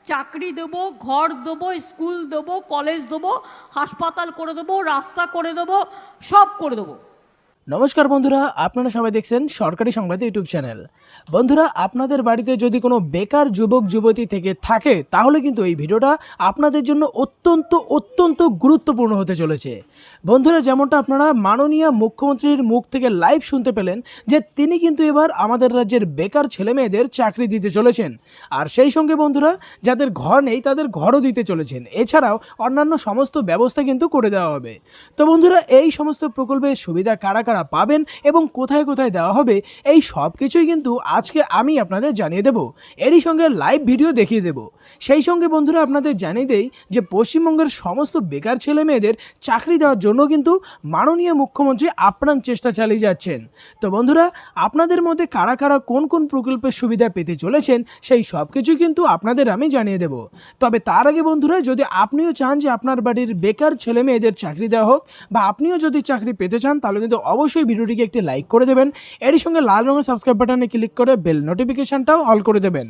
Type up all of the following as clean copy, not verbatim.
চাকরি দেবো, ঘর দেবো, স্কুল দেবো, কলেজ দেবো, হাসপাতাল করে দেবো, রাস্তা করে দেবো, সব করে দেবো। নমস্কার বন্ধুরা, আপনারা সবাই দেখছেন সরকারি সংবাদ ইউটিউব চ্যানেল। বন্ধুরা, আপনাদের বাড়িতে যদি কোনো বেকার যুবক যুবতী থেকে থাকে তাহলে কিন্তু এই ভিডিওটা আপনাদের জন্য অত্যন্ত গুরুত্বপূর্ণ হতে চলেছে। বন্ধুরা, যেমনটা আপনারা মাননীয় মুখ্যমন্ত্রীর মুখ থেকে লাইভ শুনতে পেলেন যে তিনি কিন্তু এবার আমাদের রাজ্যের বেকার ছেলে মেয়েদের চাকরি দিতে চলেছেন। আর সেই সঙ্গে বন্ধুরা, যাদের ঘর নেই তাদের ঘরও দিতে চলেছেন। এছাড়াও অন্যান্য সমস্ত ব্যবস্থা কিন্তু করে দেওয়া হবে। তো বন্ধুরা, এই সমস্ত প্রকল্পের সুবিধা কারা কারা পাবেন এবং কোথায় কোথায় দেওয়া হবে, এই সব কিছুই কিন্তু আজকে আমি আপনাদের জানিয়ে দেব। এরই সঙ্গে লাইভ ভিডিও দেখিয়ে দেব। সেই সঙ্গে বন্ধুরা, আপনাদের জানিয়ে দেই যে পশ্চিমবঙ্গের সমস্ত বেকার ছেলে মেয়েদের চাকরি দেওয়ার জন্য কিন্তু মাননীয় মুখ্যমন্ত্রী আপ্রাণ চেষ্টা চালিয়ে যাচ্ছেন। তো বন্ধুরা, আপনাদের মধ্যে কারা কারা কোন কোন প্রকল্পের সুবিধা পেতে চলেছেন সেই সব কিছু কিন্তু আপনাদের আমি জানিয়ে দেব। তবে তার আগে বন্ধুরা, যদি আপনিও চান যে আপনার বাড়ির বেকার ছেলে মেয়েদের চাকরি দেওয়া হোক বা আপনিও যদি চাকরি পেতে চান তাহলে কিন্তু অবশ্যই ভিডিওটিকে একটি লাইক করে দেবেন। এরই সঙ্গে লাল রঙের সাবস্ক্রাইব বাটনে ক্লিক করে বেল নোটিফিকেশনটাও অল করে দেবেন।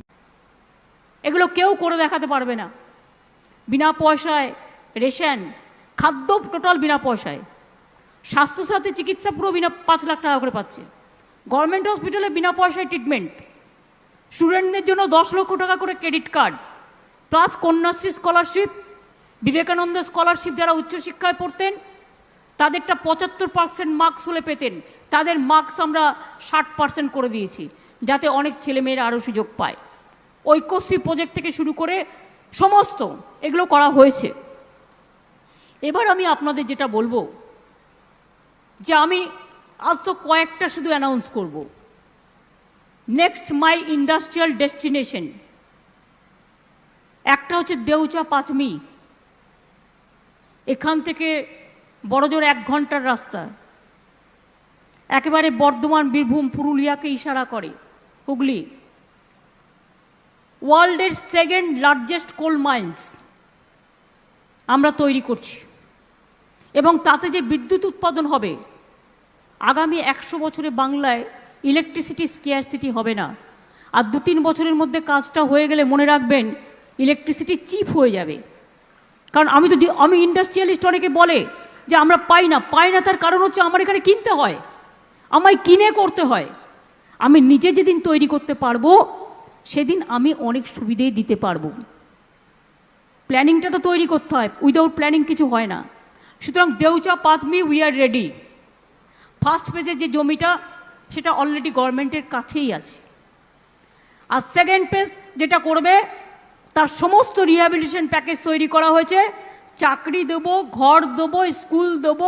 এগুলো কেউ করে দেখাতে পারবে না। বিনা পয়সায় রেশন, খাদ্য টোটাল বিনা পয়সায়, স্বাস্থ্যসাথী চিকিৎসা পুরো বিনা 5 লাখ টাকা করে পাচ্ছে, গভর্নমেন্ট হসপিটালে বিনা পয়সায় ট্রিটমেন্ট, স্টুডেন্টদের জন্য 10 লক্ষ টাকা করে credit card, plus Kanyashree scholarship, Vivekananda scholarship. যারা উচ্চশিক্ষায় পড়তেন তাদেরটা 75% মার্কস হলে পেতেন, তাদের মার্কস আমরা 60% করে দিয়েছি যাতে অনেক ছেলেমেয়েরা আরও সুযোগ পায়। ঐক্যশ্রী প্রজেক্ট থেকে শুরু করে সমস্ত এগুলো করা হয়েছে। এবার আমি আপনাদের যেটা বলবো যে আমি আজ তো কয়েকটা শুধু অ্যানাউন্স করব। নেক্সট মাই ইন্ডাস্ট্রিয়াল ডেস্টিনেশন, একটা হচ্ছে দেউচা পাঁচমি, এখান থেকে বড়জোর 1 ঘন্টার রাস্তা, একেবারে বর্ধমান, বীরভূম, পুরুলিয়াকে ইশারা করে। হুগলি ওয়ার্ল্ডের 2nd লার্জেস্ট কোল মাইন্স আমরা তৈরি করছি, এবং তাতে যে বিদ্যুৎ উৎপাদন হবে, আগামী 100 বছরে বাংলায় ইলেকট্রিসিটি স্কেয়ারসিটি হবে না। আর 2-3 বছরের মধ্যে কাজটা হয়ে গেলে মনে রাখবেন ইলেকট্রিসিটি চিপ হয়ে যাবে। কারণ আমি ইন্ডাস্ট্রিয়ালিস্ট, অনেকে বলে যে আমরা পাই না, তার কারণ হচ্ছে আমার এখানে কিনতে হয়, আমায় কিনে করতে হয়। আমি নিজে যেদিন তৈরি করতে পারবো সেদিন আমি অনেক সুবিধেই দিতে পারবো। প্ল্যানিংটা তো তৈরি করতে হয়, উইদাউট প্ল্যানিং কিছু হয় না। সুতরাং Deucha Pachami we are ready. First ফেজের যে জমিটা সেটা অলরেডি গভর্নমেন্টের কাছেই আছে, আর সেকেন্ড ফেজ যেটা করবে তার সমস্ত রিহ্যাবিলিটেশন প্যাকেজ তৈরি করা হয়েছে। চাকরি দেবো, ঘর দেবো, স্কুল দেবো,